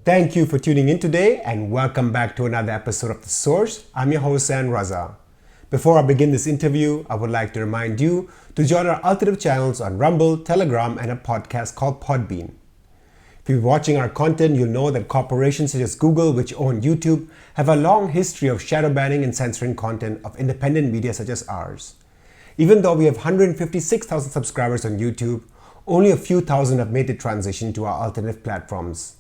Thank you for tuning in today and welcome back to another episode of The Source. I'm your host, Raza. Before I begin this interview, I would like to remind you to join our alternative channels on Rumble, Telegram, and a podcast called Podbean. If you're watching our content, you'll know that corporations such as Google, which own YouTube, have a long history of shadow banning and censoring content of independent media such as ours. Even though we have 156,000 subscribers on YouTube, only a few thousand have made the transition to our alternative platforms.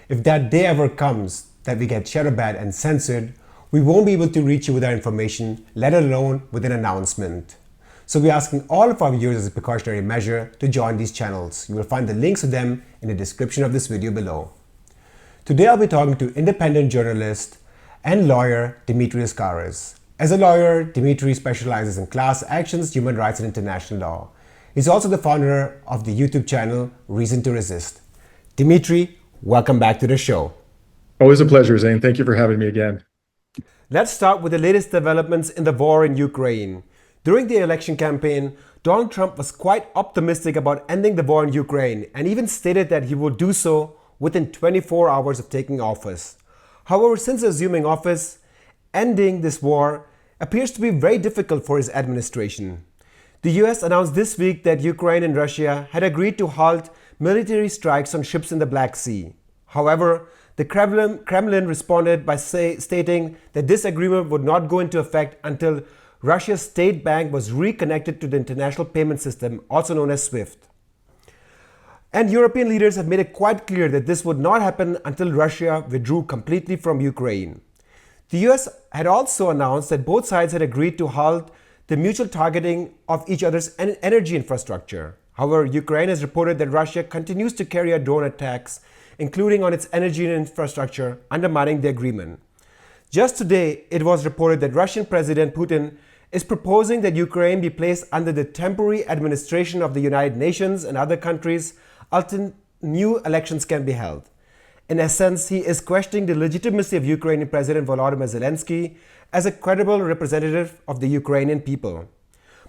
If that day ever comes that we get shadow banned and censored, we won't be able to reach you with our information, let alone with an announcement. So we're asking all of our viewers as a precautionary measure to join these channels. You will find the links to them in the description of this video below. Today I'll be talking to independent journalist and lawyer Dimitri Lascaris. As a lawyer, Dimitri specializes in class actions, human rights, and international law. He's also the founder of the YouTube channel Reason to Resist. Dimitri, welcome back to the show. Always a pleasure, Zane. Thank you for having me again. Let's start with the latest developments in the war in Ukraine. During the election campaign, Donald Trump was quite optimistic about ending the war in Ukraine and even stated that he would do so within 24 hours of taking office. However, since assuming office, ending this war appears to be very difficult for his administration. The US announced this week that Ukraine and Russia had agreed to halt military strikes on ships in the Black Sea. However, the Kremlin responded by stating that this agreement would not go into effect until Russia's state bank was reconnected to the international payment system, also known as SWIFT. And European leaders have made it quite clear that this would not happen until Russia withdrew completely from Ukraine. The US had also announced that both sides had agreed to halt the mutual targeting of each other's energy infrastructure. However, Ukraine has reported that Russia continues to carry out drone attacks, including on its energy infrastructure, undermining the agreement. Just today, it was reported that Russian President Putin is proposing that Ukraine be placed under the temporary administration of the United Nations and other countries until new elections can be held. In essence, he is questioning the legitimacy of Ukrainian President Volodymyr Zelensky as a credible representative of the Ukrainian people.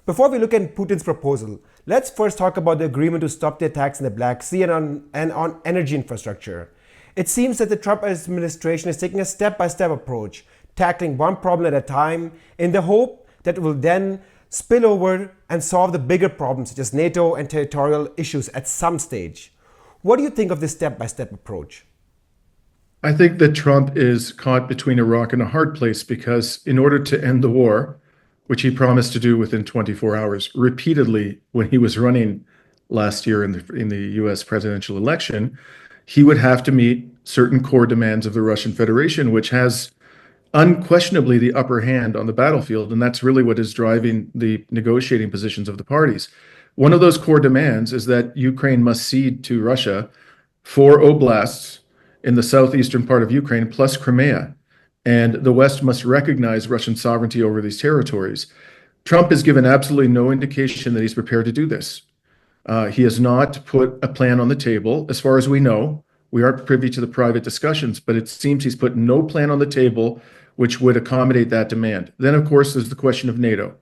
Before we look at Putin's proposal, let's first talk about the agreement to stop the attacks in the Black Sea and on energy infrastructure. It seems that the Trump administration is taking a step-by-step approach, tackling one problem at a time in the hope that it will then spill over and solve the bigger problems such as NATO and territorial issues at some stage. What do you think of this step-by-step approach? I think that Trump is caught between a rock and a hard place because in order to end the war, which he promised to do within 24 hours, repeatedly when he was running last year in the US presidential election, he would have to meet certain core demands of the Russian Federation, which has unquestionably the upper hand on the battlefield. And that's really what is driving the negotiating positions of the parties. One of those core demands is that Ukraine must cede to Russia 4 oblasts in the southeastern part of Ukraine, plus Crimea. And the West must recognize Russian sovereignty over these territories. Trump has given absolutely no indication that he's prepared to do this. He has not put a plan on the table. As far as we know, we aren't privy to the private discussions, but it seems he's put no plan on the table which would accommodate that demand. Then, of course, there's the question of NATO.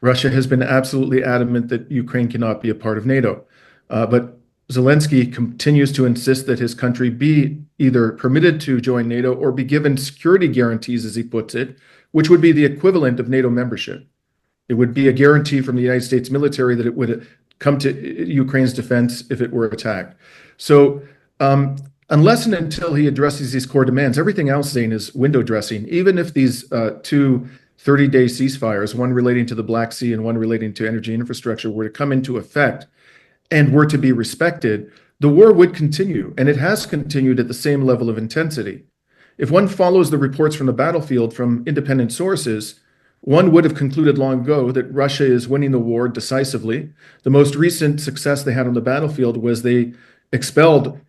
Russia has been absolutely adamant that Ukraine cannot be a part of NATO. But Zelensky continues to insist that his country be either permitted to join NATO or be given security guarantees, as he puts it, which would be the equivalent of NATO membership. It would be a guarantee from the United States military that it would come to Ukraine's defense if it were attacked. So unless and until he addresses these core demands, everything else, Zane, is window dressing. Even if these two 30-day ceasefires, one relating to the Black Sea and one relating to energy infrastructure, were to come into effect and were to be respected, the war would continue, and it has continued at the same level of intensity. If one follows the reports from the battlefield from independent sources, one would have concluded long ago that Russia is winning the war decisively. The most recent success they had on the battlefield was they expelled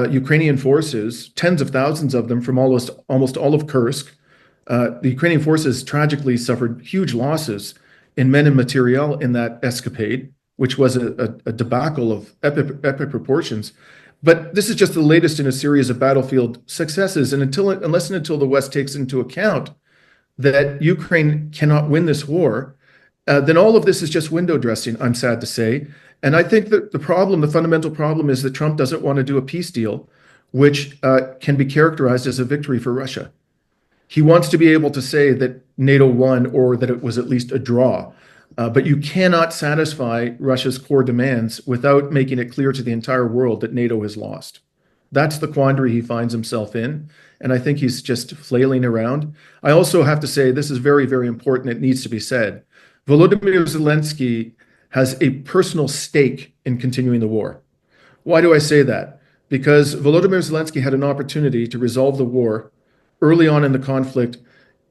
Ukrainian forces, tens of thousands of them, from almost all of Kursk. The Ukrainian forces tragically suffered huge losses in men and materiel in that escapade, which was a debacle of epic proportions. But this is just the latest in a series of battlefield successes. And unless and until the West takes into account that Ukraine cannot win this war, then all of this is just window dressing, I'm sad to say. And I think that the fundamental problem is that Trump doesn't want to do a peace deal which can be characterized as a victory for Russia. He wants to be able to say that NATO won or that it was at least a draw. But you cannot satisfy Russia's core demands without making it clear to the entire world that NATO has lost. That's the quandary he finds himself in. And I think he's just flailing around. I also have to say, this is very, very important. It needs to be said. Volodymyr Zelensky has a personal stake in continuing the war. Why do I say that? Because Volodymyr Zelensky had an opportunity to resolve the war early on in the conflict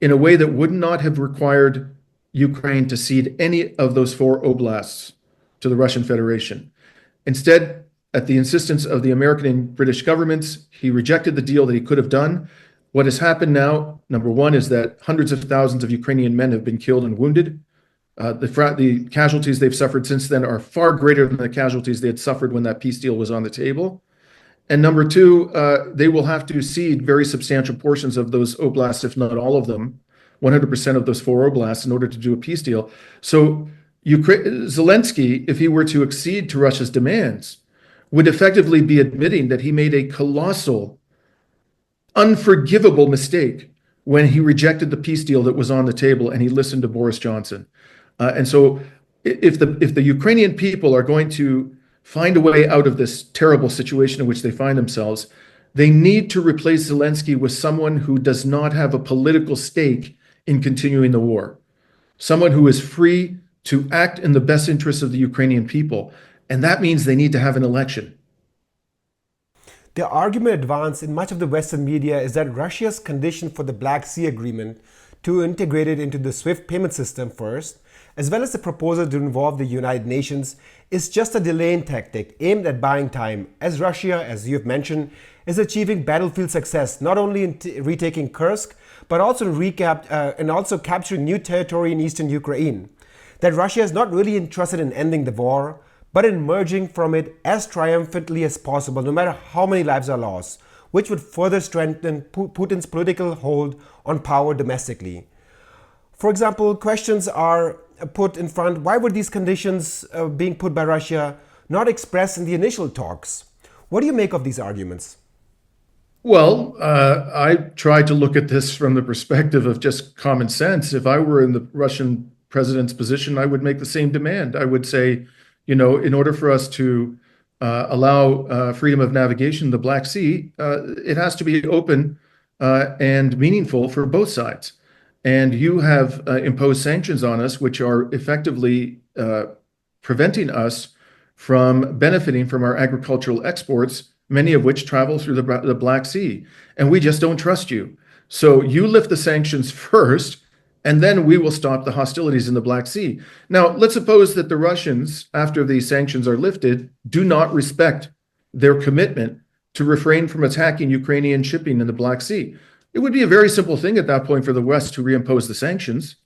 in a way that would not have required Ukraine to cede any of those 4 oblasts to the Russian Federation. Instead, at the insistence of the American and British governments, he rejected the deal that he could have done. What has happened now, number one, is that hundreds of thousands of Ukrainian men have been killed and wounded. The casualties they've suffered since then are far greater than the casualties they had suffered when that peace deal was on the table. And number two, they will have to cede very substantial portions of those oblasts, if not all of them, 100% of those 4 oblasts in order to do a peace deal. So Zelensky, if he were to accede to Russia's demands, would effectively be admitting that he made a colossal, unforgivable mistake when he rejected the peace deal that was on the table and he listened to Boris Johnson. And so if the Ukrainian people are going to find a way out of this terrible situation in which they find themselves, they need to replace Zelensky with someone who does not have a political stake in continuing the war, someone who is free to act in the best interests of the Ukrainian people. And that means they need to have an election. The argument advanced in much of the Western media is that Russia's condition for the Black Sea Agreement to integrate it into the SWIFT payment system first, as well as the proposal to involve the United Nations, is just a delaying tactic aimed at buying time, as Russia, as you've mentioned, is achieving battlefield success not only in retaking Kursk, but also in capturing new territory in eastern Ukraine. That Russia is not really interested in ending the war, but in emerging from it as triumphantly as possible, no matter how many lives are lost, which would further strengthen Putin's political hold on power domestically. For example, questions are put in front, why were these conditions being put by Russia not expressed in the initial talks? What do you make of these arguments? Well, I try to look at this from the perspective of just common sense. If I were in the Russian president's position, I would make the same demand. I would say, in order for us to allow freedom of navigation in the Black Sea, it has to be open and meaningful for both sides. And you have imposed sanctions on us, which are effectively preventing us from benefiting from our agricultural exports, many of which travel through the Black Sea. And we just don't trust you. So you lift the sanctions first, and then we will stop the hostilities in the Black Sea. Now, let's suppose that the Russians, after these sanctions are lifted, do not respect their commitment to refrain from attacking Ukrainian shipping in the Black Sea. It would be a very simple thing at that point for the West to reimpose the sanctions.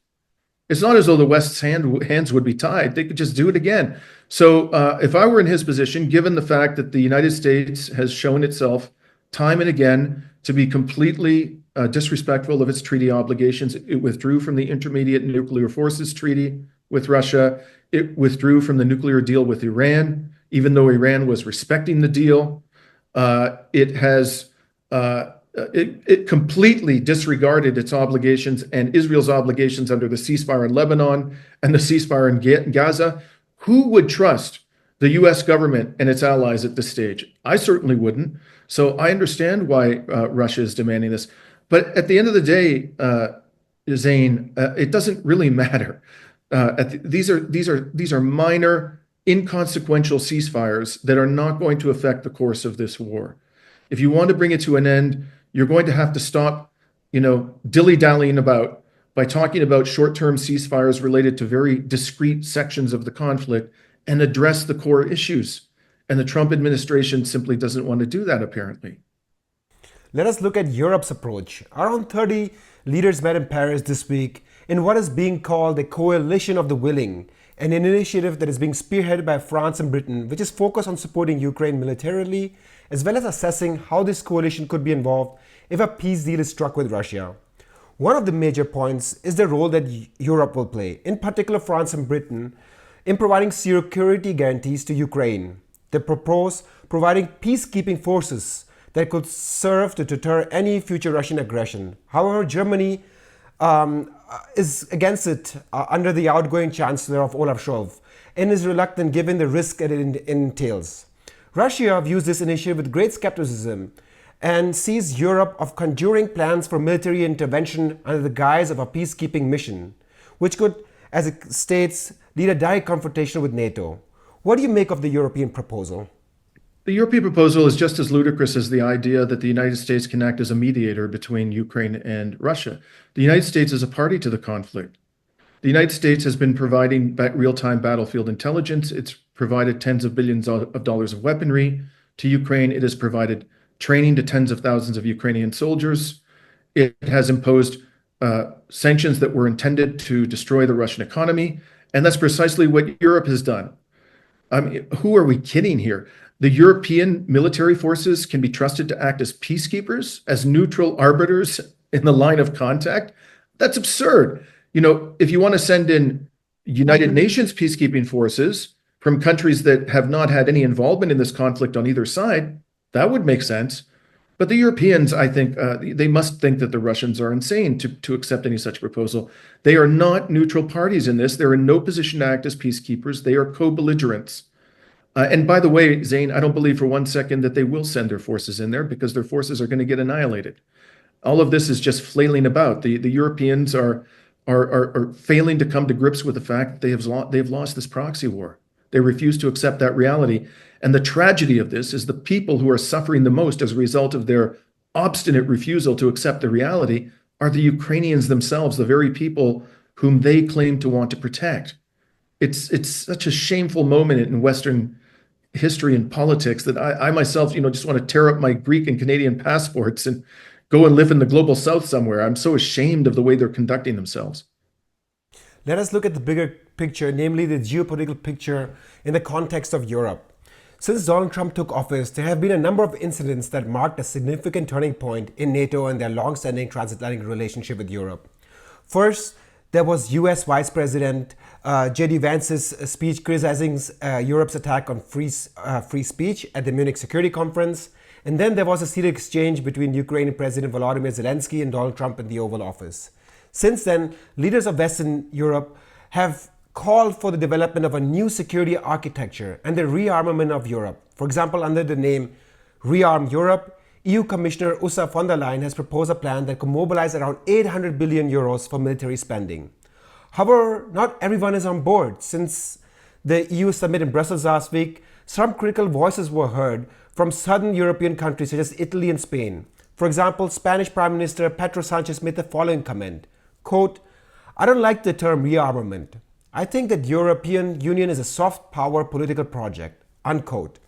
It's not as though the West's hands would be tied. They could just do it again. So if I were in his position, given the fact that the United States has shown itself time and again to be completely disrespectful of its treaty obligations, it withdrew from the Intermediate Nuclear Forces Treaty with Russia. It withdrew from the nuclear deal with Iran, even though Iran was respecting the deal. It completely disregarded its obligations and Israel's obligations under the ceasefire in Lebanon and the ceasefire in Gaza. Who would trust the US government and its allies at this stage? I certainly wouldn't. So I understand why Russia is demanding this. But at the end of the day, Zane, it doesn't really matter. These are minor, inconsequential ceasefires that are not going to affect the course of this war. If you want to bring it to an end, you're going to have to stop, dilly-dallying about by talking about short-term ceasefires related to very discrete sections of the conflict and address the core issues. And the Trump administration simply doesn't want to do that, apparently. Let us look at Europe's approach. Around 30 leaders met in Paris this week in what is being called a coalition of the willing, an initiative that is being spearheaded by France and Britain, which is focused on supporting Ukraine militarily, as well as assessing how this coalition could be involved if a peace deal is struck with Russia. One of the major points is the role that Europe will play, in particular France and Britain, in providing security guarantees to Ukraine. They propose providing peacekeeping forces that could serve to deter any future Russian aggression. However, Germany is against it under the outgoing Chancellor of Olaf Scholz and is reluctant given the risk it entails. Russia views this initiative with great skepticism and sees Europe of conjuring plans for military intervention under the guise of a peacekeeping mission, which could, as it states, lead a direct confrontation with NATO. What do you make of the European proposal? The European proposal is just as ludicrous as the idea that the United States can act as a mediator between Ukraine and Russia. The United States is a party to the conflict. The United States has been providing real-time battlefield intelligence. It's provided tens of billions of dollars of weaponry to Ukraine. It has provided training to tens of thousands of Ukrainian soldiers. It has imposed sanctions that were intended to destroy the Russian economy. And that's precisely what Europe has done. I mean, who are we kidding here? The European military forces can be trusted to act as peacekeepers, as neutral arbiters in the line of contact. That's absurd. You know, if you want to send in United Nations peacekeeping forces from countries that have not had any involvement in this conflict on either side, that would make sense. But the Europeans, I think, they must think that the Russians are insane to accept any such proposal. They are not neutral parties in this. They're in no position to act as peacekeepers. They are co-belligerents. And by the way, Zain, I don't believe for one second that they will send their forces in there because their forces are going to get annihilated. All of this is just flailing about. The Europeans are failing to come to grips with the fact that they have lost this proxy war. They refuse to accept that reality. And the tragedy of this is the people who are suffering the most as a result of their obstinate refusal to accept the reality are the Ukrainians themselves, the very people whom they claim to want to protect. It's such a shameful moment in Western history and politics that I myself, just want to tear up my Greek and Canadian passports and go and live in the global south somewhere. I'm so ashamed of the way they're conducting themselves. Let us look at the bigger picture, namely the geopolitical picture in the context of Europe. Since Donald Trump took office, there have been a number of incidents that marked a significant turning point in NATO and their long-standing transatlantic relationship with Europe. First, there was US Vice President J.D. Vance's speech criticizing Europe's attack on free speech at the Munich Security Conference. And then there was a seated exchange between Ukrainian President Volodymyr Zelensky and Donald Trump in the Oval Office. Since then, leaders of Western Europe have called for the development of a new security architecture and the rearmament of Europe. For example, under the name Rearm Europe, EU Commissioner Ursula von der Leyen has proposed a plan that could mobilize around 800 billion euros for military spending. However, not everyone is on board. Since the EU summit in Brussels last week, some critical voices were heard from southern European countries such as Italy and Spain. For example, Spanish Prime Minister Pedro Sanchez made the following comment, quote, "I don't like the term rearmament. I think that European Union is a soft power political project," unquote.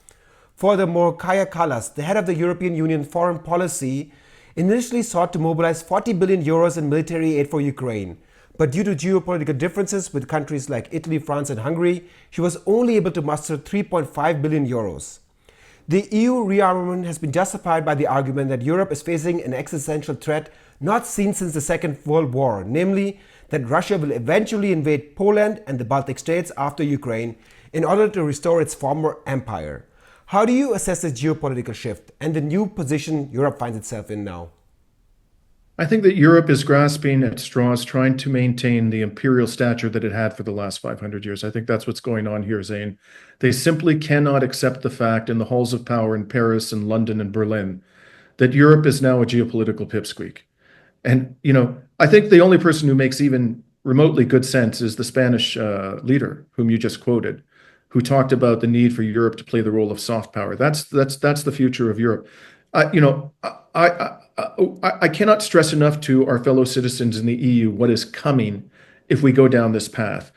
Furthermore, Kaja Kallas, the head of the European Union foreign policy, initially sought to mobilize 40 billion euros in military aid for Ukraine. But due to geopolitical differences with countries like Italy, France, and Hungary, she was only able to muster 3.5 billion euros. The EU rearmament has been justified by the argument that Europe is facing an existential threat not seen since the Second World War, namely that Russia will eventually invade Poland and the Baltic states after Ukraine in order to restore its former empire. How do you assess this geopolitical shift and the new position Europe finds itself in now? I think that Europe is grasping at straws, trying to maintain the imperial stature that it had for the last 500 years. I think that's what's going on here, Zain. They simply cannot accept the fact in the halls of power in Paris and London and Berlin that Europe is now a geopolitical pipsqueak. And, I think the only person who makes even remotely good sense is the Spanish leader, whom you just quoted, who talked about the need for Europe to play the role of soft power. That's the future of Europe. I cannot stress enough to our fellow citizens in the EU what is coming if we go down this path.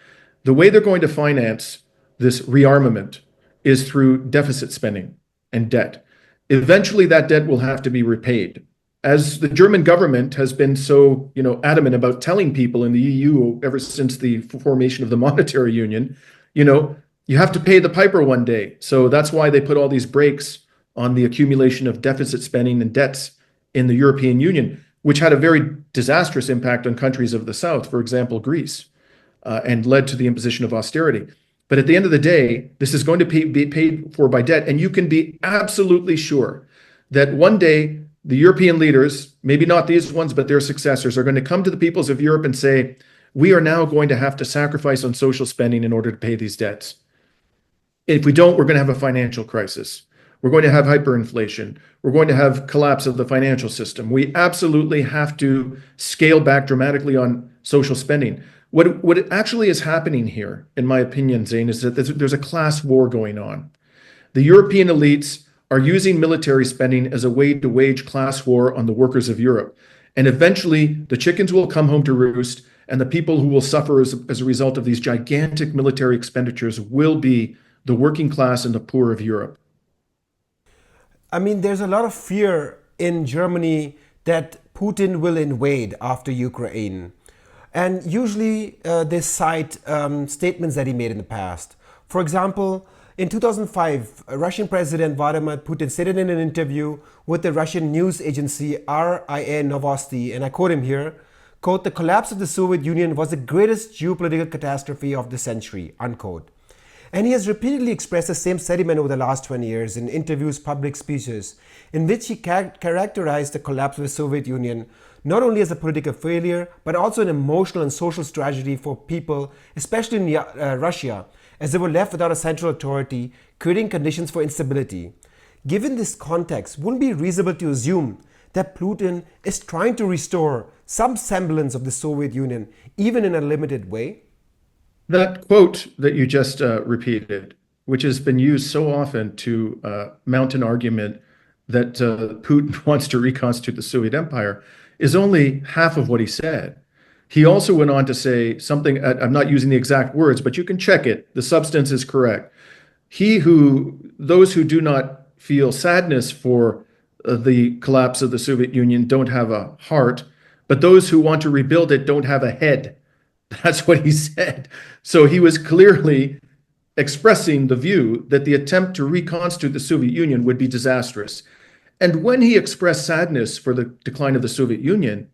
The way they're going to finance this rearmament is through deficit spending and debt. Eventually, that debt will have to be repaid. As the German government has been so, adamant about telling people in the EU ever since the formation of the monetary union, you have to pay the piper one day. So that's why they put all these brakes on the accumulation of deficit spending and debts in the European Union, which had a very disastrous impact on countries of the South, for example, Greece, and led to the imposition of austerity. But at the end of the day, this is going to be paid for by debt. And you can be absolutely sure that one day the European leaders, maybe not these ones, but their successors, are going to come to the peoples of Europe and say, we are now going to have to sacrifice on social spending in order to pay these debts. If we don't, we're going to have a financial crisis. We're going to have hyperinflation. We're going to have collapse of the financial system. We absolutely have to scale back dramatically on social spending. What actually is happening here, in my opinion, Zane, is that there's a class war going on. The European elites are using military spending as a way to wage class war on the workers of Europe. And eventually, the chickens will come home to roost, and the people who will suffer as a result of these gigantic military expenditures will be the working class and the poor of Europe. I mean, there's a lot of fear in Germany that Putin will invade after Ukraine. And usually they cite statements that he made in the past. For example, in 2005, Russian President Vladimir Putin stated in an interview with the Russian news agency RIA Novosti, and I quote him here, quote, "The collapse of the Soviet Union was the greatest geopolitical catastrophe of the century," unquote. And he has repeatedly expressed the same sentiment over the last 20 years in interviews, public speeches, in which he characterized the collapse of the Soviet Union not only as a political failure, but also an emotional and social tragedy for people, especially in Russia, as they were left without a central authority, creating conditions for instability. Given this context, wouldn't it be reasonable to assume that Putin is trying to restore some semblance of the Soviet Union, even in a limited way? That quote that you just repeated, which has been used so often to mount an argument that Putin wants to reconstitute the Soviet Empire, is only half of what he said. He also went on to say something, I'm not using the exact words, but you can check it. The substance is correct. Those who do not feel sadness for the collapse of the Soviet Union don't have a heart, but those who want to rebuild it don't have a head. That's what he said. So he was clearly expressing the view that the attempt to reconstitute the Soviet Union would be disastrous. And when he expressed sadness for the decline of the Soviet Union,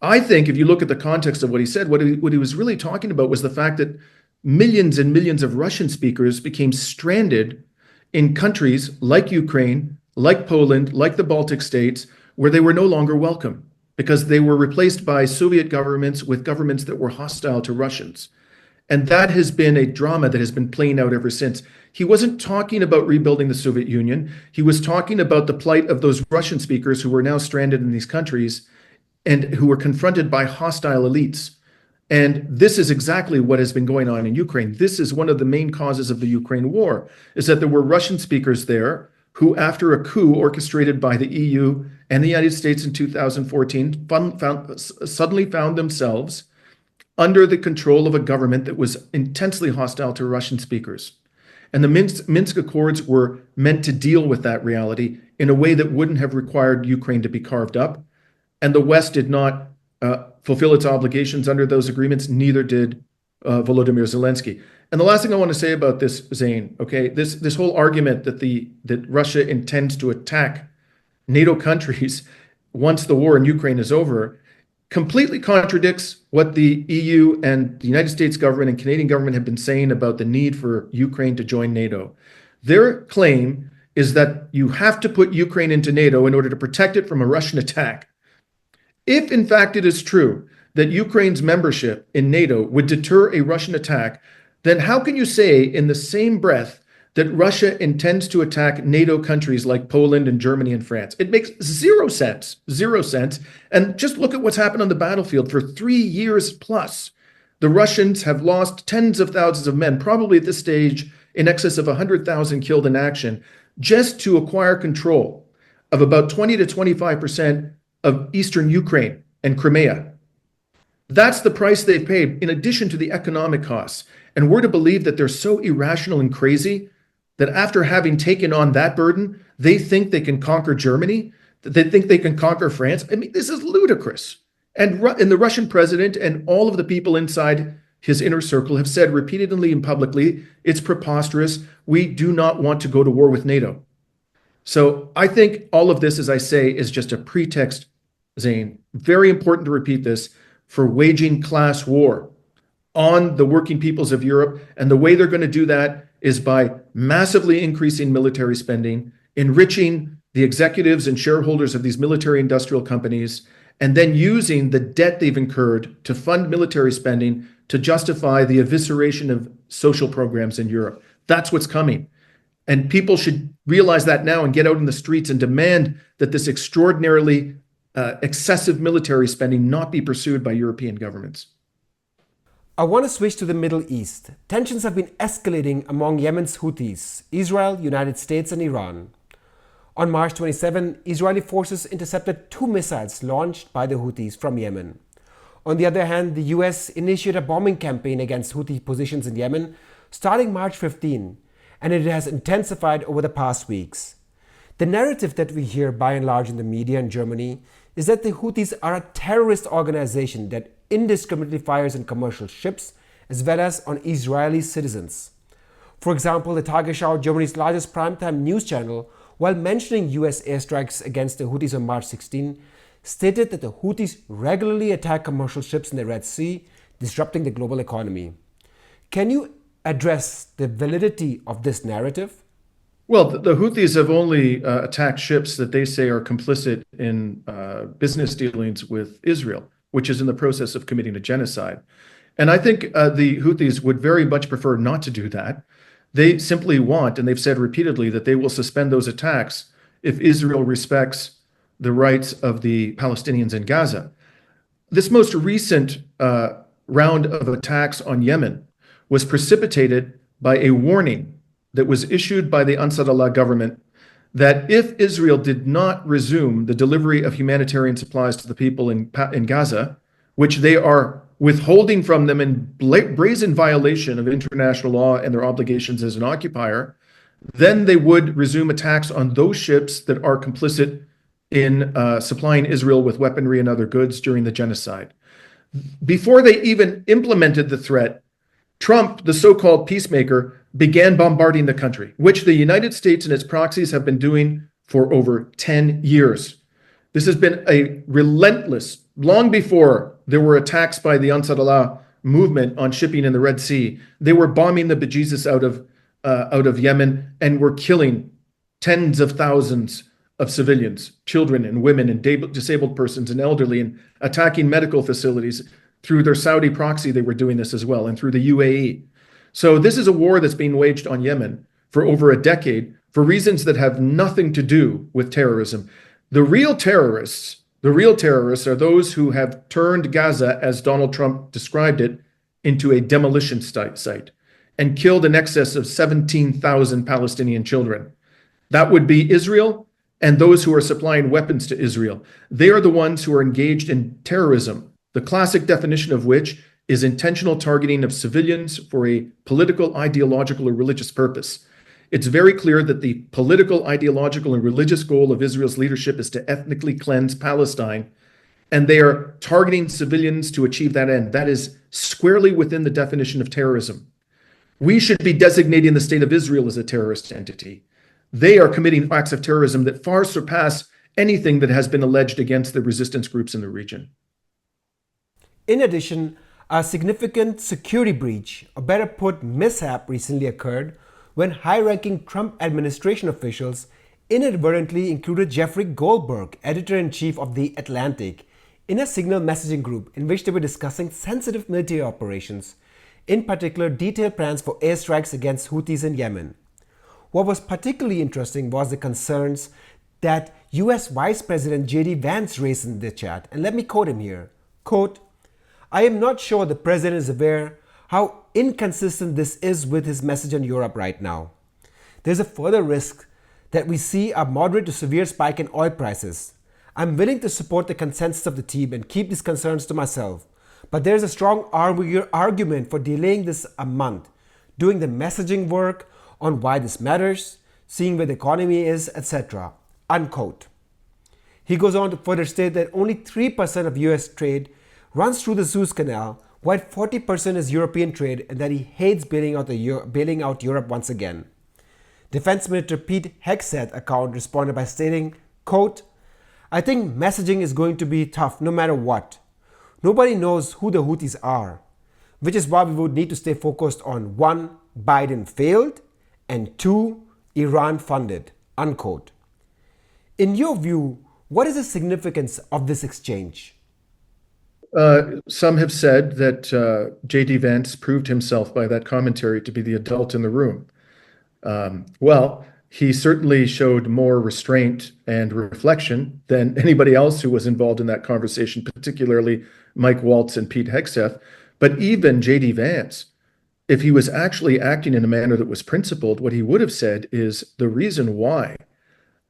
I think if you look at the context of what he said, what he was really talking about was the fact that millions and millions of Russian speakers became stranded in countries like Ukraine, like Poland, like the Baltic states, where they were no longer welcome, because they were replaced by Soviet governments with governments that were hostile to Russians. And that has been a drama that has been playing out ever since. He wasn't talking about rebuilding the Soviet Union. He was talking about the plight of those Russian speakers who were now stranded in these countries and who were confronted by hostile elites. And this is exactly what has been going on in Ukraine. This is one of the main causes of the Ukraine war, is that there were Russian speakers there who, after a coup orchestrated by the EU and the United States in 2014, suddenly found themselves under the control of a government that was intensely hostile to Russian speakers. And the Minsk Accords were meant to deal with that reality in a way that wouldn't have required Ukraine to be carved up. And the West did not fulfill its obligations under those agreements, neither did Volodymyr Zelensky. And the last thing I want to say about this, Zane, okay, this whole argument that Russia intends to attack NATO countries once the war in Ukraine is over completely contradicts what the EU and the United States government and Canadian government have been saying about the need for Ukraine to join NATO. Their claim is that you have to put Ukraine into NATO in order to protect it from a Russian attack. If, in fact, it is true that Ukraine's membership in NATO would deter a Russian attack, then how can you say in the same breath that Russia intends to attack NATO countries like Poland and Germany and France? It makes zero sense, zero sense. And just look at what's happened on the battlefield for 3 years plus. The Russians have lost tens of thousands of men, probably at this stage in excess of 100,000 killed in action, just to acquire control of about 20 to 25% of eastern Ukraine and Crimea. That's the price they've paid, in addition to the economic costs. And we're to believe that they're so irrational and crazy that after having taken on that burden, they think they can conquer Germany, that they think they can conquer France. I mean, this is ludicrous. And the Russian president and all of the people inside his inner circle have said repeatedly and publicly, it's preposterous. We do not want to go to war with NATO. So I think all of this, as I say, is just a pretext, Zane, very important to repeat this, for waging class war on the working peoples of Europe. And the way they're going to do that is by massively increasing military spending, enriching the executives and shareholders of these military industrial companies, and then using the debt they've incurred to fund military spending to justify the evisceration of social programs in Europe. That's what's coming. And people should realize that now and get out in the streets and demand that this extraordinarily excessive military spending not be pursued by European governments. I want to switch to the Middle East. Tensions have been escalating among Yemen's Houthis, Israel, United States, and Iran. On March 27, Israeli forces intercepted 2 missiles launched by the Houthis from Yemen. On the other hand, the US initiated a bombing campaign against Houthi positions in Yemen starting March 15, and it has intensified over the past weeks. The narrative that we hear by and large in the media in Germany is that the Houthis are a terrorist organization that indiscriminately fires on commercial ships as well as on Israeli citizens. For example, the Tagesschau, Germany's largest primetime news channel, while mentioning US airstrikes against the Houthis on March 16, stated that the Houthis regularly attack commercial ships in the Red Sea, disrupting the global economy. Can you address the validity of this narrative? Well, the Houthis have only attacked ships that they say are complicit in business dealings with Israel, which is in the process of committing a genocide. And I think the Houthis would very much prefer not to do that. They simply want, and they've said repeatedly, that they will suspend those attacks if Israel respects the rights of the Palestinians in Gaza. This most recent round of attacks on Yemen was precipitated by a warning that was issued by the Ansar Allah government that if Israel did not resume the delivery of humanitarian supplies to the people in Gaza, which they are withholding from them in brazen violation of international law and their obligations as an occupier, then they would resume attacks on those ships that are complicit in supplying Israel with weaponry and other goods during the genocide. Before they even implemented the threat, Trump, the so-called peacemaker, began bombarding the country, which the United States and its proxies have been doing for over 10 years. This has been a relentless, long before there were attacks by the Ansar Allah movement on shipping in the Red Sea. They were bombing the bejesus out of Yemen and were killing tens of thousands of civilians, children and women and disabled persons and elderly, and attacking medical facilities. Through their Saudi proxy, they were doing this as well, and through the UAE. So this is a war that's being waged on Yemen for over a decade for reasons that have nothing to do with terrorism. The real terrorists are those who have turned Gaza, as Donald Trump described it, into a demolition site and killed in excess of 17,000 Palestinian children. That would be Israel and those who are supplying weapons to Israel. They are the ones who are engaged in terrorism, the classic definition of which is intentional targeting of civilians for a political, ideological, or religious purpose. It's very clear that the political, ideological, and religious goal of Israel's leadership is to ethnically cleanse Palestine, and they are targeting civilians to achieve that end. That is squarely within the definition of terrorism. We should be designating the state of Israel as a terrorist entity. They are committing acts of terrorism that far surpass anything that has been alleged against the resistance groups in the region. In addition, a significant security breach, or better put, mishap, recently occurred when high-ranking Trump administration officials inadvertently included Jeffrey Goldberg, editor-in-chief of The Atlantic, in a Signal messaging group in which they were discussing sensitive military operations, in particular detailed plans for airstrikes against Houthis in Yemen. What was particularly interesting was the concerns that US Vice President J.D. Vance raised in the chat, and let me quote him here. Quote, "I am not sure the president is aware how inconsistent this is with his message on Europe right now. There's a further risk that we see a moderate to severe spike in oil prices. I'm willing to support the consensus of the team and keep these concerns to myself, but there's a strong argument for delaying this a month, doing the messaging work on why this matters, seeing where the economy is, etc." Unquote. He goes on to further state that only 3% of US trade runs through the Suez Canal, while 40% is European trade, and that he hates bailing out Europe once again. Defense Minister Pete Hegseth's account responded by stating, quote, "I think messaging is going to be tough no matter what. Nobody knows who the Houthis are, which is why we would need to stay focused on 1. Biden failed, and 2. Iran funded." Unquote. In your view, what is the significance of this exchange? Some have said that J.D. Vance proved himself by that commentary to be the adult in the room. Well, he certainly showed more restraint and reflection than anybody else who was involved in that conversation, particularly Mike Waltz and Pete Hegseth. But even J.D. Vance, if he was actually acting in a manner that was principled, what he would have said is the reason why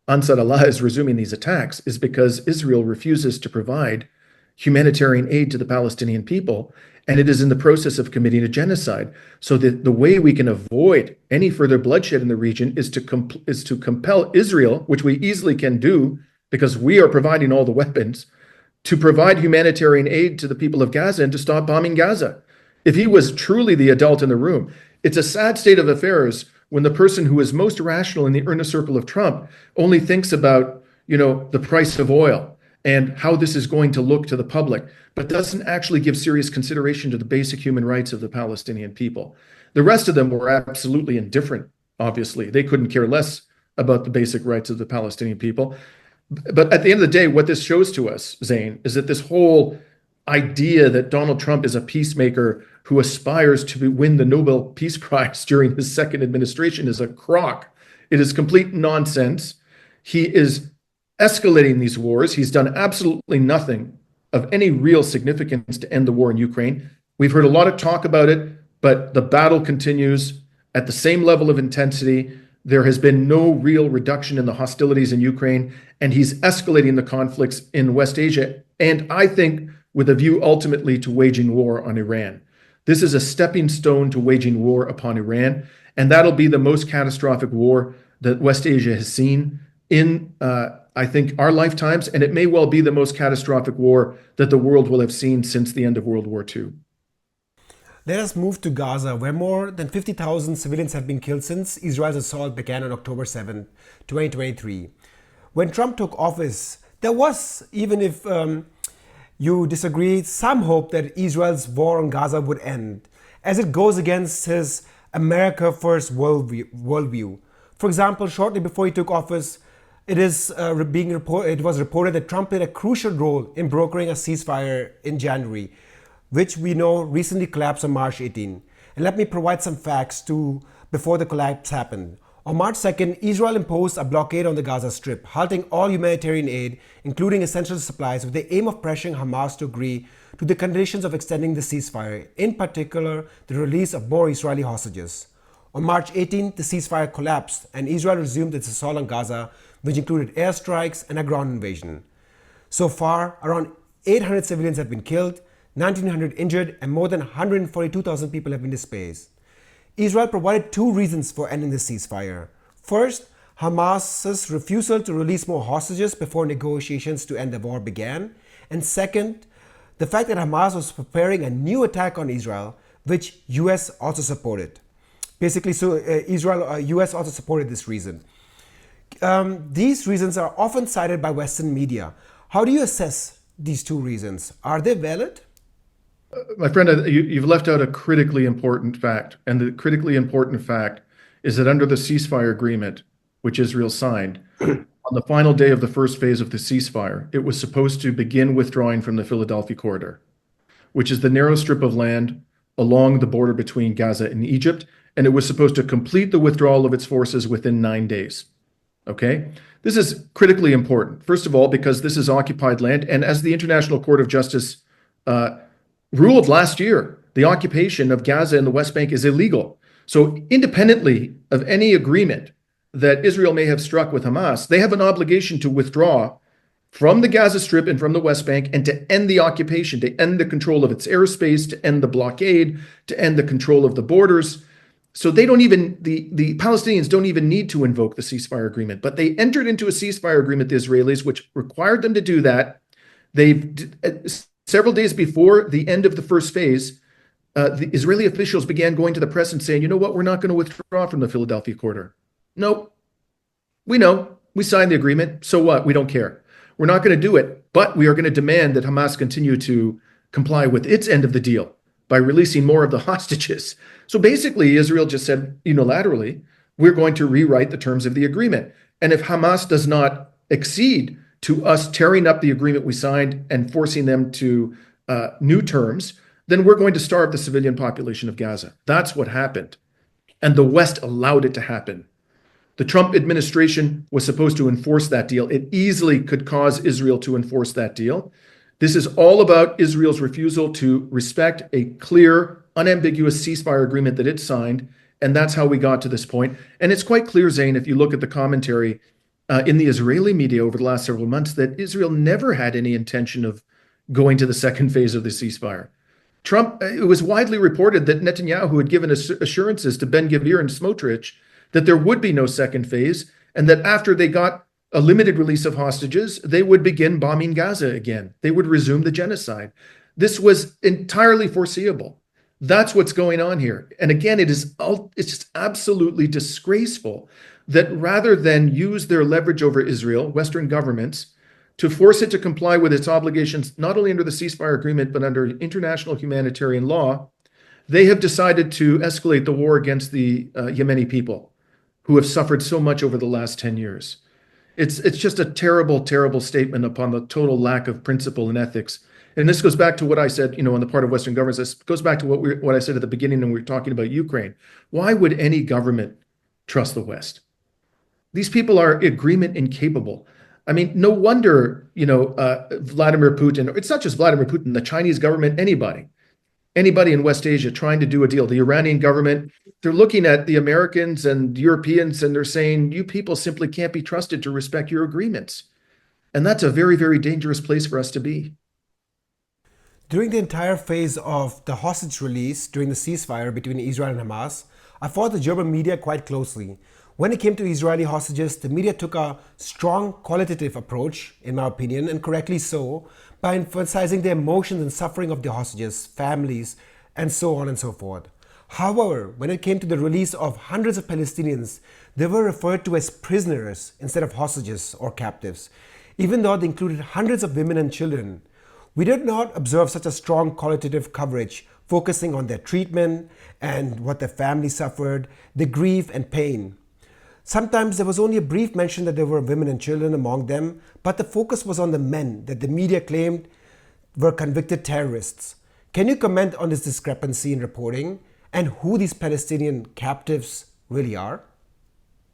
Ansar Allah is resuming these attacks is because Israel refuses to provide humanitarian aid to the Palestinian people, and it is in the process of committing a genocide. So the way we can avoid any further bloodshed in the region is to compel Israel, which we easily can do because we are providing all the weapons, to provide humanitarian aid to the people of Gaza and to stop bombing Gaza. If he was truly the adult in the room, it's a sad state of affairs when the person who is most rational in the inner circle of Trump only thinks about, the price of oil and how this is going to look to the public, but doesn't actually give serious consideration to the basic human rights of the Palestinian people. The rest of them were absolutely indifferent, obviously. They couldn't care less about the basic rights of the Palestinian people. But at the end of the day, what this shows to us, Zane, is that this whole idea that Donald Trump is a peacemaker who aspires to win the Nobel Peace Prize during his second administration is a crock. It is complete nonsense. He is escalating these wars. He's done absolutely nothing of any real significance to end the war in Ukraine. We've heard a lot of talk about it, but the battle continues at the same level of intensity. There has been no real reduction in the hostilities in Ukraine, and he's escalating the conflicts in West Asia, and I think with a view ultimately to waging war on Iran. This is a stepping stone to waging war upon Iran, and that'll be the most catastrophic war that West Asia has seen in, I think, our lifetimes, and it may well be the most catastrophic war that the world will have seen since the end of World War II. Let us move to Gaza, where more than 50,000 civilians have been killed since Israel's assault began on October 7, 2023. When Trump took office, there was, even if you disagree, some hope that Israel's war on Gaza would end, as it goes against his America First worldview. For example, shortly before he took office, it was reported that Trump played a crucial role in brokering a ceasefire in January, which we know recently collapsed on March 18. And let me provide some facts before the collapse happened. On March 2nd, Israel imposed a blockade on the Gaza Strip, halting all humanitarian aid, including essential supplies, with the aim of pressuring Hamas to agree to the conditions of extending the ceasefire, in particular, the release of more Israeli hostages. On March 18th, the ceasefire collapsed, and Israel resumed its assault on Gaza, which included airstrikes and a ground invasion. So far, around 800 civilians have been killed, 1,900 injured, and more than 142,000 people have been displaced. Israel provided two reasons for ending the ceasefire. First, Hamas's refusal to release more hostages before negotiations to end the war began. And second, the fact that Hamas was preparing a new attack on Israel, which US also supported. Basically, US also supported this reason. These reasons are often cited by Western media. How do you assess these two reasons? Are they valid? My friend, you've left out a critically important fact. And the critically important fact is that under the ceasefire agreement, which Israel signed, on the final day of the first phase of the ceasefire, it was supposed to begin withdrawing from the Philadelphia corridor, which is the narrow strip of land along the border between Gaza and Egypt. And it was supposed to complete the withdrawal of its forces within 9 days. Okay? This is critically important. First of all, because this is occupied land. And as the International Court of Justice ruled last year, the occupation of Gaza and the West Bank is illegal. So independently of any agreement that Israel may have struck with Hamas, they have an obligation to withdraw from the Gaza Strip and from the West Bank and to end the occupation, to end the control of its airspace, to end the blockade, to end the control of the borders. So they don't even, the Palestinians don't even need to invoke the ceasefire agreement, but they entered into a ceasefire agreement, the Israelis, which required them to do that. Several days before the end of the first phase, the Israeli officials began going to the press and saying, you know what, we're not going to withdraw from the Philadelphia corridor. Nope. We know. We signed the agreement. So what? We don't care. We're not going to do it, but we are going to demand that Hamas continue to comply with its end of the deal by releasing more of the hostages. So basically, Israel just said unilaterally, we're going to rewrite the terms of the agreement. And if Hamas does not accede to us tearing up the agreement we signed and forcing them to new terms, then we're going to starve the civilian population of Gaza. That's what happened. And the West allowed it to happen. The Trump administration was supposed to enforce that deal. It easily could cause Israel to enforce that deal. This is all about Israel's refusal to respect a clear, unambiguous ceasefire agreement that it signed. And that's how we got to this point. And it's quite clear, Zain, if you look at the commentary in the Israeli media over the last several months, that Israel never had any intention of going to the second phase of the ceasefire. It was widely reported that Netanyahu had given assurances to Ben-Gvir and Smotrich that there would be no second phase, and that after they got a limited release of hostages, they would begin bombing Gaza again. They would resume the genocide. This was entirely foreseeable. That's what's going on here. And again, it's just absolutely disgraceful that rather than use their leverage over Israel, Western governments, to force it to comply with its obligations, not only under the ceasefire agreement, but under international humanitarian law, they have decided to escalate the war against the Yemeni people who have suffered so much over the last 10 years. It's just a terrible, terrible statement upon the total lack of principle and ethics. And this goes back to what I said, on the part of Western governments. This goes back to what I said at the beginning when we were talking about Ukraine. Why would any government trust the West? These people are agreement incapable. I mean, no wonder, Vladimir Putin, it's not just Vladimir Putin, the Chinese government, anybody in West Asia trying to do a deal, the Iranian government, they're looking at the Americans and Europeans and they're saying, you people simply can't be trusted to respect your agreements. And that's a very, very dangerous place for us to be. During the entire phase of the hostage release during the ceasefire between Israel and Hamas, I followed the German media quite closely. When it came to Israeli hostages, the media took a strong qualitative approach, in my opinion, and correctly so, by emphasizing the emotions and suffering of the hostages, families, and so on and so forth. However, when it came to the release of hundreds of Palestinians, they were referred to as prisoners instead of hostages or captives, even though they included hundreds of women and children. We did not observe such a strong qualitative coverage focusing on their treatment and what their family suffered, the grief and pain. Sometimes there was only a brief mention that there were women and children among them, but the focus was on the men that the media claimed were convicted terrorists. Can you comment on this discrepancy in reporting and who these Palestinian captives really are?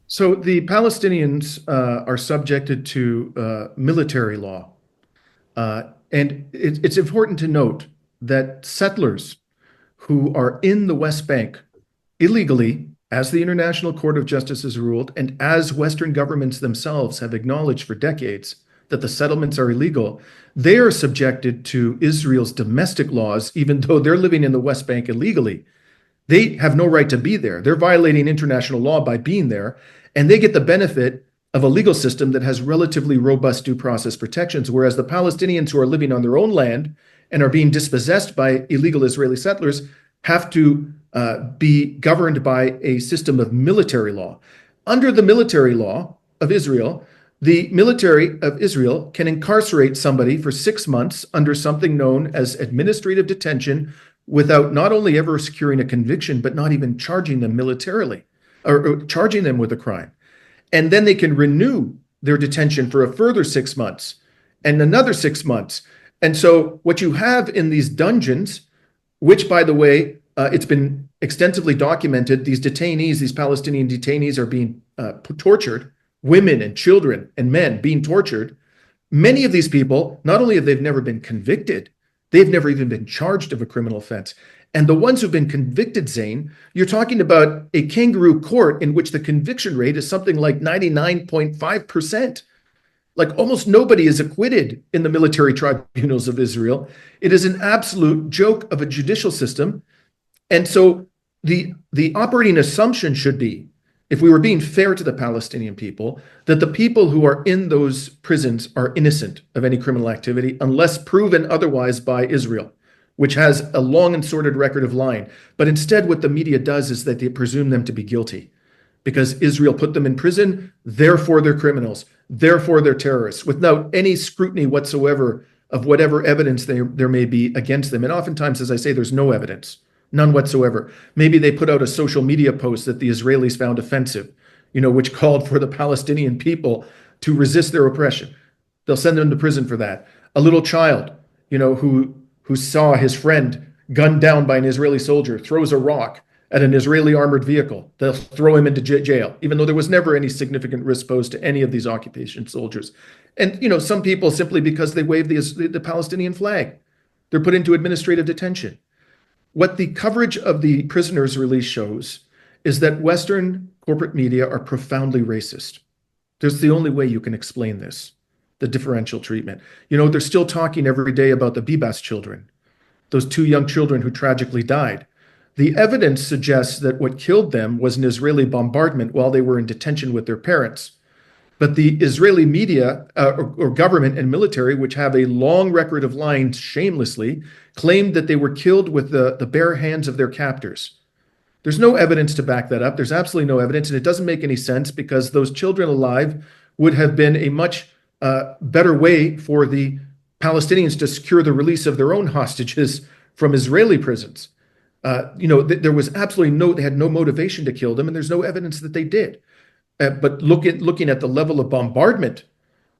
So the Palestinians are subjected to military law. And it's important to note that settlers who are in the West Bank illegally, as the International Court of Justice has ruled, and as Western governments themselves have acknowledged for decades that the settlements are illegal, they are subjected to Israel's domestic laws, even though they're living in the West Bank illegally. They have no right to be there. They're violating international law by being there, and they get the benefit of a legal system that has relatively robust due process protections, whereas the Palestinians who are living on their own land and are being dispossessed by illegal Israeli settlers have to be governed by a system of military law. Under the military law of Israel, the military of Israel can incarcerate somebody for 6 months under something known as administrative detention without not only ever securing a conviction, but not even charging them militarily or charging them with a crime. And then they can renew their detention for a further 6 months and another 6 months. And so what you have in these dungeons, which, by the way, it's been extensively documented, these Palestinian detainees are being tortured, women and children and men being tortured. Many of these people, not only have they never been convicted, they've never even been charged of a criminal offense. And the ones who've been convicted, Zain, you're talking about a kangaroo court in which the conviction rate is something like 99.5%. Like almost nobody is acquitted in the military tribunals of Israel. It is an absolute joke of a judicial system. And so the operating assumption should be, if we were being fair to the Palestinian people, that the people who are in those prisons are innocent of any criminal activity unless proven otherwise by Israel, which has a long and sordid record of lying. But instead, what the media does is that they presume them to be guilty because Israel put them in prison, therefore they're criminals, therefore they're terrorists, without any scrutiny whatsoever of whatever evidence there may be against them. And oftentimes, as I say, there's no evidence. None whatsoever. Maybe they put out a social media post that the Israelis found offensive, which called for the Palestinian people to resist their oppression. They'll send them to prison for that. A little child, who saw his friend gunned down by an Israeli soldier, throws a rock at an Israeli armored vehicle. They'll throw him into jail, even though there was never any significant risk posed to any of these occupation soldiers. And, some people, simply because they wave the Palestinian flag, they're put into administrative detention. What the coverage of the prisoners' release shows is that Western corporate media are profoundly racist. There's the only way you can explain this, the differential treatment. They're still talking every day about the Bibas children, those 2 young children who tragically died. The evidence suggests that what killed them was an Israeli bombardment while they were in detention with their parents. But the Israeli media or government and military, which have a long record of lying shamelessly, claimed that they were killed with the bare hands of their captors. There's no evidence to back that up. There's absolutely no evidence, and it doesn't make any sense because those children alive would have been a much better way for the Palestinians to secure the release of their own hostages from Israeli prisons. There was absolutely they had no motivation to kill them, and there's no evidence that they did. But looking at the level of bombardment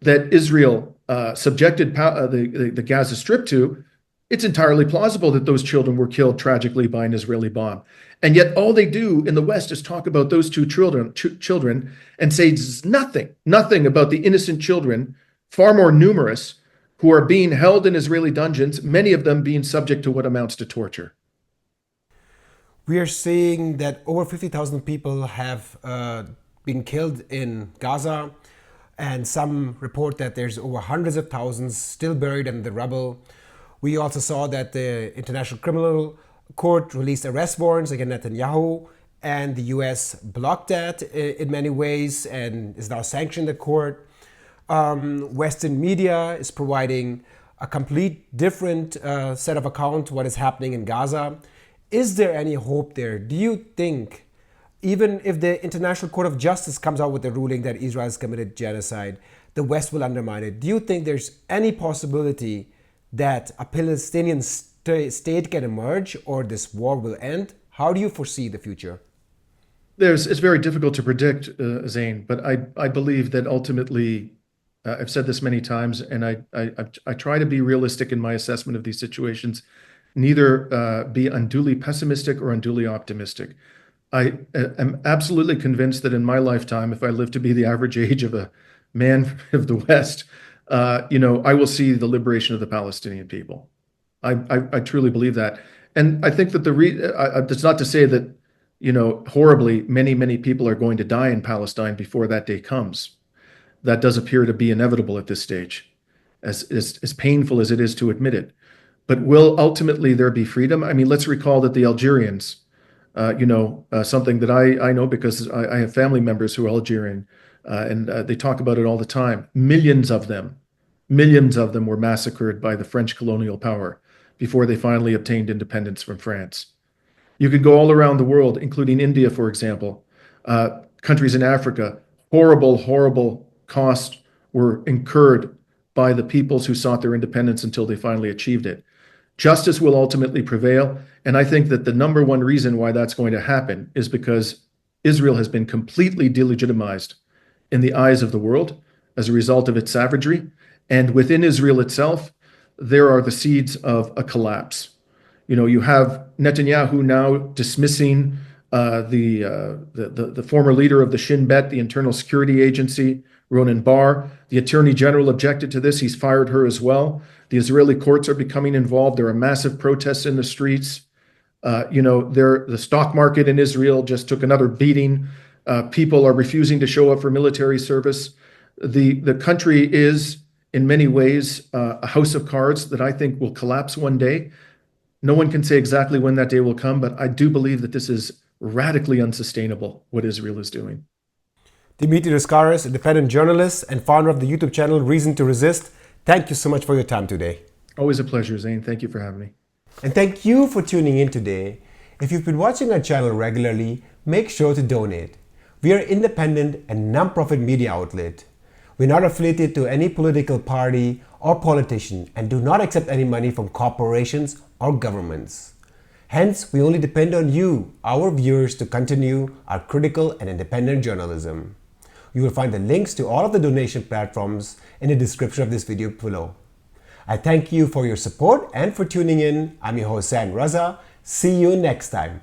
that Israel subjected the Gaza Strip to, it's entirely plausible that those children were killed tragically by an Israeli bomb. And yet all they do in the West is talk about those 2 children and say nothing about the innocent children, far more numerous, who are being held in Israeli dungeons, many of them being subject to what amounts to torture. We are seeing that over 50,000 people have been killed in Gaza, and some report that there's over hundreds of thousands still buried in the rubble. We also saw that the International Criminal Court released arrest warrants against Netanyahu, and the US blocked that in many ways and is now sanctioning the court. Western media is providing a complete different set of account what is happening in Gaza. Is there any hope there? Do you think, even if the International Court of Justice comes out with a ruling that Israel has committed genocide, the West will undermine it? Do you think there's any possibility that a Palestinian state can emerge or this war will end? How do you foresee the future? It's very difficult to predict, Zain, but I believe that ultimately, I've said this many times, and I try to be realistic in my assessment of these situations, neither be unduly pessimistic or unduly optimistic. I am absolutely convinced that in my lifetime, if I live to be the average age of a man of the West, I will see the liberation of the Palestinian people. I truly believe that. And I think that that's not to say that, horribly, many people are going to die in Palestine before that day comes. That does appear to be inevitable at this stage, as painful as it is to admit it. But will ultimately there be freedom? I mean, let's recall that the Algerians, something that I know because I have family members who are Algerian, and they talk about it all the time. Millions of them were massacred by the French colonial power before they finally obtained independence from France. You could go all around the world, including India, for example, countries in Africa. Horrible costs were incurred by the peoples who sought their independence until they finally achieved it. Justice will ultimately prevail, and I think that the number one reason why that's going to happen is because Israel has been completely delegitimized in the eyes of the world as a result of its savagery, and within Israel itself, there are the seeds of a collapse. You have Netanyahu now dismissing the former leader of the Shin Bet, the Internal Security Agency, Ronan Bar. The Attorney General objected to this. He's fired her as well. The Israeli courts are becoming involved. There are massive protests in the streets. The stock market in Israel just took another beating. People are refusing to show up for military service. The country is, in many ways, a house of cards that I think will collapse one day. No one can say exactly when that day will come, but I do believe that this is radically unsustainable, what Israel is doing. Dimitri Lascaris, independent journalist and founder of the YouTube channel Reason to Resist. Thank you so much for your time today. Always a pleasure, Zain. Thank you for having me. And thank you for tuning in today. If you've been watching our channel regularly, make sure to donate. We are an independent and non-profit media outlet. We're not affiliated to any political party or politician and do not accept any money from corporations or governments. Hence, we only depend on you, our viewers, to continue our critical and independent journalism. You will find the links to all of the donation platforms in the description of this video below. I thank you for your support and for tuning in. I'm your host, San Raza. See you next time.